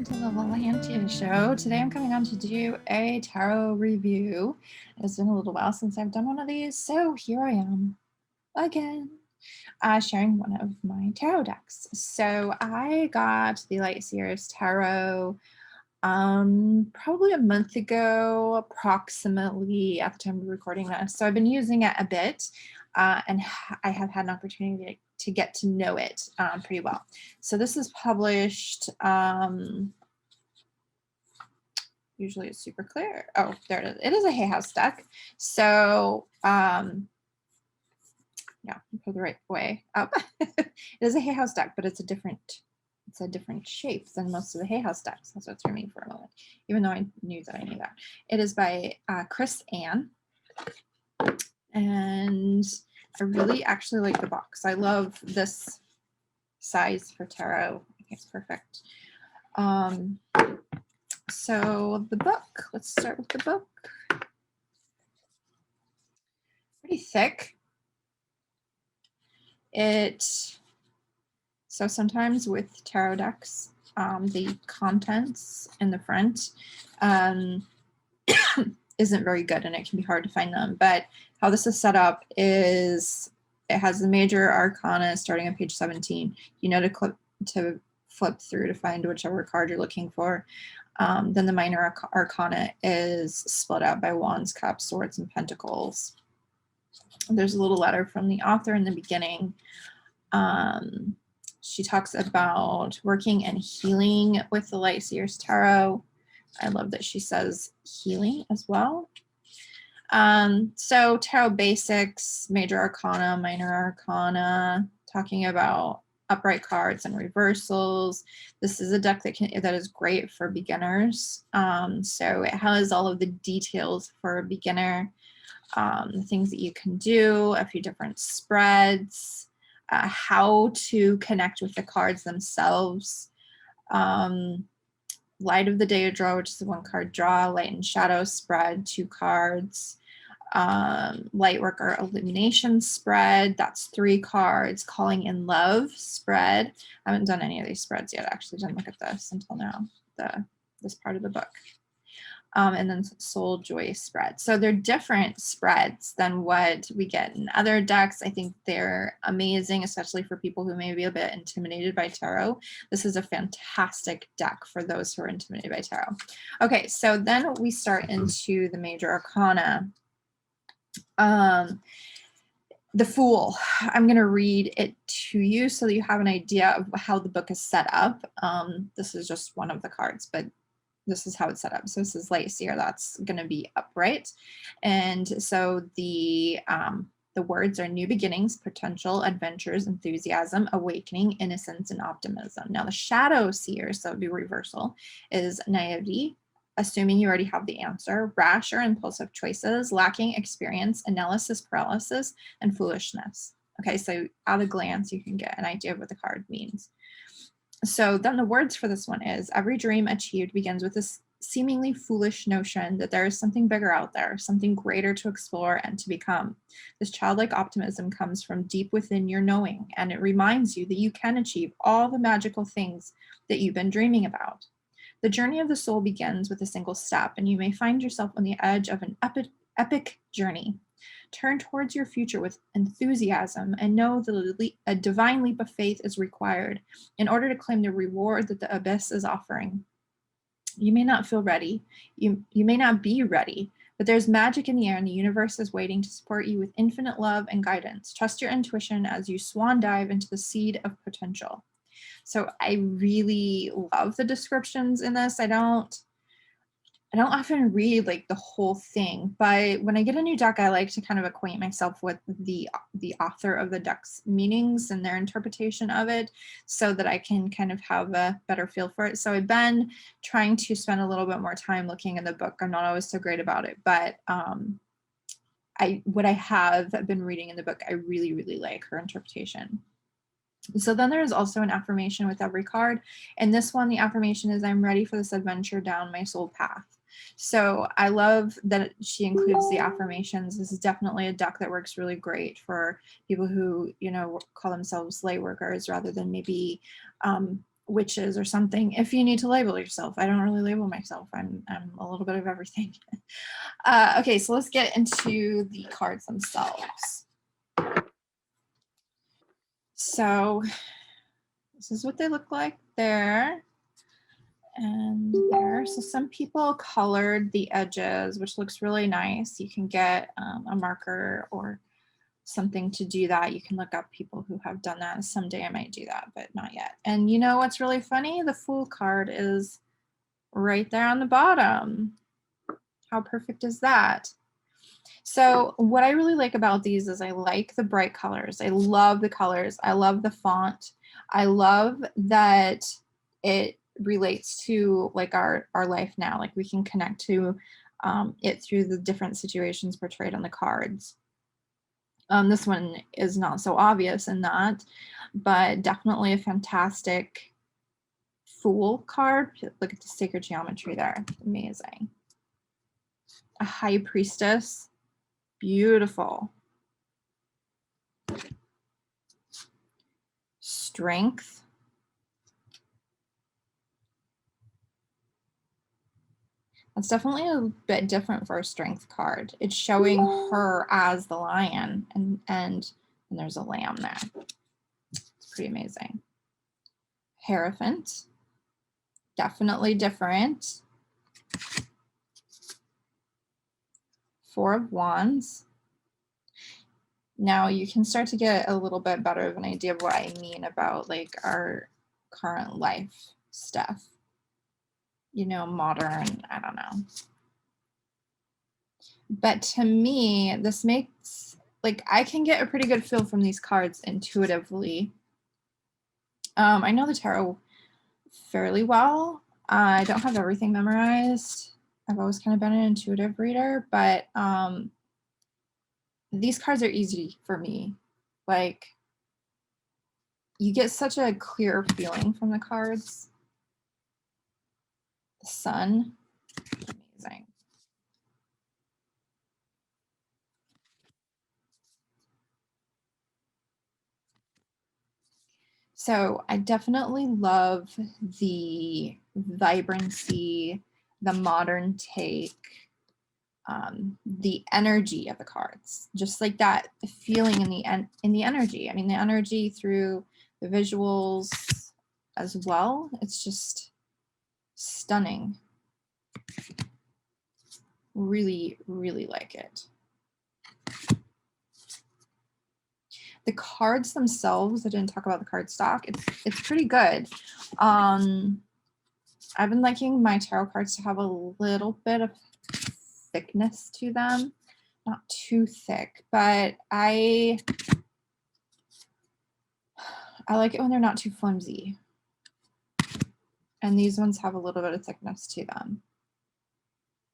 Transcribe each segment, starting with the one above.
to the Lalantia show. Today I'm coming on to do a tarot review. It's been a little while since I've done one of these, so here I am again, sharing one of my tarot decks. So I got the Light Seers Tarot probably a month ago, approximately, at the time of recording this. So I've been using it a bit, and I have had an opportunity to get to know it pretty well. So this is published, usually it's super clear. Oh, there it is. It is a Hay House deck. So yeah, put the right way up. It is a Hay House deck, but it's a different shape than most of the Hay House decks. That's what threw me for a moment, even though I knew that. It is by Chris Ann, and I really actually like the box. I love this size for tarot. I think it's perfect. So the book, let's start with the book. Pretty thick. So sometimes with tarot decks, the contents in the front isn't very good, and it can be hard to find them. But how this is set up is it has the major arcana starting on page 17. You know to flip through to find whichever card you're looking for. Then the minor arcana is split out by wands, cups, swords, and pentacles. There's a little letter from the author in the beginning. She talks about working and healing with the Light Seers Tarot. I love that she says healing as well. So tarot basics, major arcana, minor arcana, talking about upright cards and reversals. This is a deck that is great for beginners. So it has all of the details for a beginner, things that you can do, a few different spreads, how to connect with the cards themselves. Light of the Day draw, which is a 1-card draw, light and shadow spread, 2 cards, light work or illumination spread, that's 3 cards, calling in love spread. I haven't done any of these spreads yet. I actually didn't look at this until now, this part of the book. And then soul joy spread. So they're different spreads than what we get in other decks. I think they're amazing, especially for people who may be a bit intimidated by tarot. This is a fantastic deck for those who are intimidated by tarot. Okay, so then we start into the major arcana. The Fool. I'm going to read it to you so that you have an idea of how the book is set up. This is just one of the cards, but this is how it's set up. So this is Light Seer, that's going to be upright. And so the words are new beginnings, potential, adventures, enthusiasm, awakening, innocence, and optimism. Now the Shadow Seer, so it would be reversal, is naivety, assuming you already have the answer, rash or impulsive choices, lacking experience, analysis paralysis, and foolishness. Okay, so at a glance, you can get an idea of what the card means. So then the words for this one is, every dream achieved begins with this seemingly foolish notion that there is something bigger out there, something greater to explore and to become. This childlike optimism comes from deep within your knowing, and it reminds you that you can achieve all the magical things that you've been dreaming about. The journey of the soul begins with a single step, and you may find yourself on the edge of an epic journey. Turn towards your future with enthusiasm and know that a divine leap of faith is required in order to claim the reward that the abyss is offering. You may not feel ready. You may not be ready, but there's magic in the air, and the universe is waiting to support you with infinite love and guidance. Trust your intuition as you swan dive into the seed of potential. So I really love the descriptions in this. I don't often read like the whole thing, but when I get a new deck, I like to kind of acquaint myself with the author of the deck's meanings and their interpretation of it so that I can kind of have a better feel for it. So I've been trying to spend a little bit more time looking in the book. I'm not always so great about it, but what I have been reading in the book, I really, really like her interpretation. So then there's also an affirmation with every card. And this one, the affirmation is, I'm ready for this adventure down my soul path. So I love that she includes the affirmations. This is definitely a deck that works really great for people who, call themselves light workers rather than maybe witches or something if you need to label yourself. I don't really label myself. I'm a little bit of everything. Okay, so let's get into the cards themselves. So this is what they look like there and there. So some people colored the edges, which looks really nice. You can get a marker or something to do that. You can look up people who have done that. Someday I might do that, but not yet. And you know what's really funny? The Fool card is right there on the bottom. How perfect is that? So what I really like about these is I like the bright colors. I love the colors. I love the font. I love that it relates to like our life now. Like we can connect to it through the different situations portrayed on the cards. This one is not so obvious in that, but definitely a fantastic Fool card. Look at the sacred geometry there. Amazing. A High Priestess. Beautiful. Strength. That's definitely a bit different for a strength card. It's showing her as the lion, and there's a lamb there. It's pretty amazing. Hierophant. Definitely different. Four of Wands. Now you can start to get a little bit better of an idea of what I mean about like our current life stuff. You know, modern, I don't know. But to me, this makes, like, I can get a pretty good feel from these cards intuitively. I know the tarot fairly well. I don't have everything memorized. I've always kind of been an intuitive reader, but these cards are easy for me. Like, you get such a clear feeling from the cards. The Sun, amazing. So I definitely love the vibrancy, the modern take, the energy of the cards, just like that feeling in the energy. I mean, the energy through the visuals as well. It's just stunning. Really, really like it. The cards themselves, I didn't talk about the card stock. It's pretty good. I've been liking my tarot cards to have a little bit of thickness to them. Not too thick, but I like it when they're not too flimsy. And these ones have a little bit of thickness to them.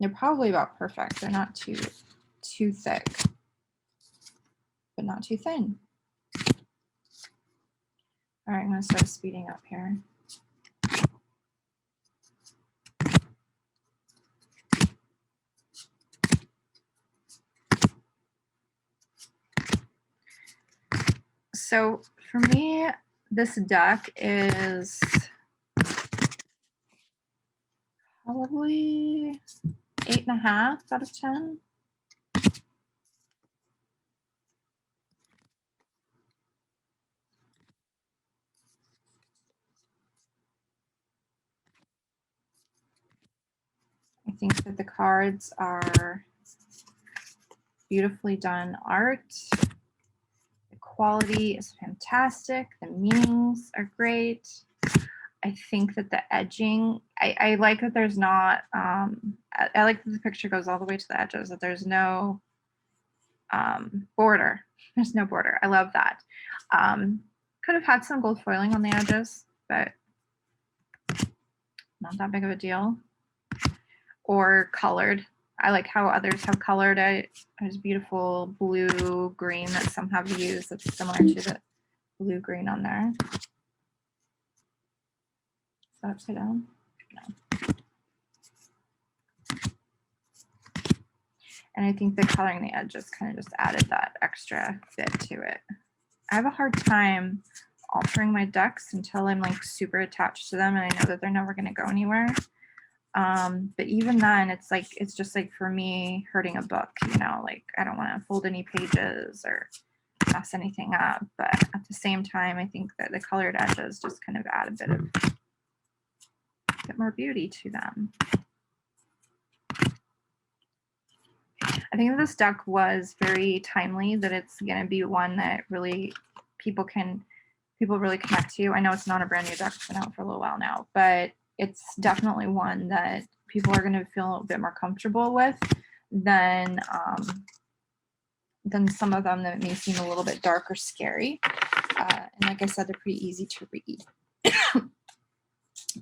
They're probably about perfect. They're not too thick, but not too thin. All right, I'm going to start speeding up here. So for me, this deck is probably 8.5 out of 10. I think that the cards are beautifully done art. The quality is fantastic. The meanings are great. I think that the edging, I like that there's not, I like that the picture goes all the way to the edges, that there's no border. There's no border. I love that. Could have had some gold foiling on the edges, but not that big of a deal. Or colored. I like how others have colored it. There's beautiful blue green that some have used that's similar to the blue green on there. Is that upside down? No. And I think the coloring the edges kind of just added that extra bit to it. I have a hard time altering my decks until I'm like super attached to them and I know that they're never going to go anywhere. But even then, it's just like for me hurting a book, you know, like I don't want to fold any pages or mess anything up. But at the same time, I think that the colored edges just kind of add a bit more beauty to them. I think this deck was very timely, that it's going to be one that really people really connect to. I know it's not a brand new deck, it's been out for a little while now, but it's definitely one that people are going to feel a bit more comfortable with than some of them that may seem a little bit dark or scary. And like I said, they're pretty easy to read.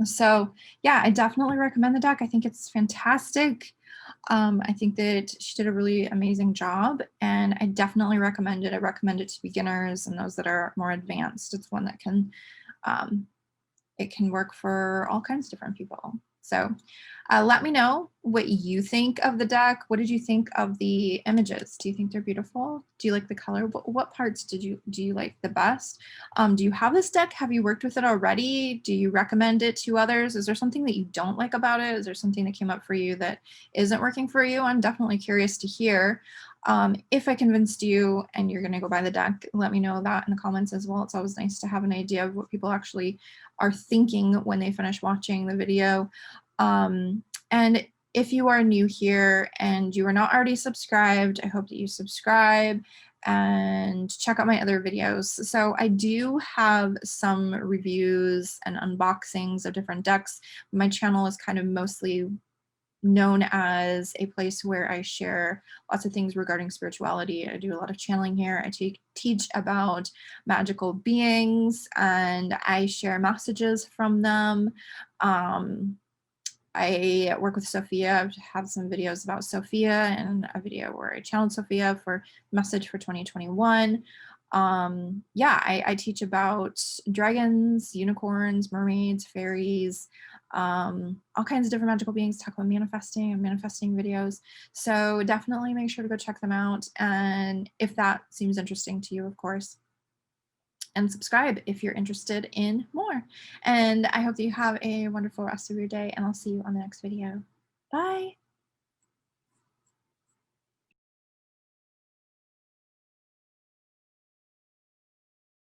So yeah, I definitely recommend the deck. I think it's fantastic. I think that she did a really amazing job, and I definitely recommend it. I recommend it to beginners and those that are more advanced. It's one that can, it can work for all kinds of different people. So let me know what you think of the deck. What did you think of the images? Do you think they're beautiful? Do you like the color? What parts do you like the best? Do you have this deck? Have you worked with it already? Do you recommend it to others? Is there something that you don't like about it? Is there something that came up for you that isn't working for you? I'm definitely curious to hear. If I convinced you and you're going to go buy the deck, let me know that in the comments as well. It's always nice to have an idea of what people actually are thinking when they finish watching the video. And if you are new here and you are not already subscribed, I hope that you subscribe and check out my other videos. So I do have some reviews and unboxings of different decks. My channel is kind of mostly known as a place where I share lots of things regarding spirituality. I do a lot of channeling here. I teach about magical beings and I share messages from them. I work with Sophia. I have some videos about Sophia and a video where I channeled Sophia for message for 2021. Yeah, I teach about dragons, unicorns, mermaids, fairies, all kinds of different magical beings, talk about manifesting and manifesting videos. So definitely make sure to go check them out. And if that seems interesting to you, of course, and subscribe if you're interested in more. And I hope that you have a wonderful rest of your day, and I'll see you on the next video. Bye.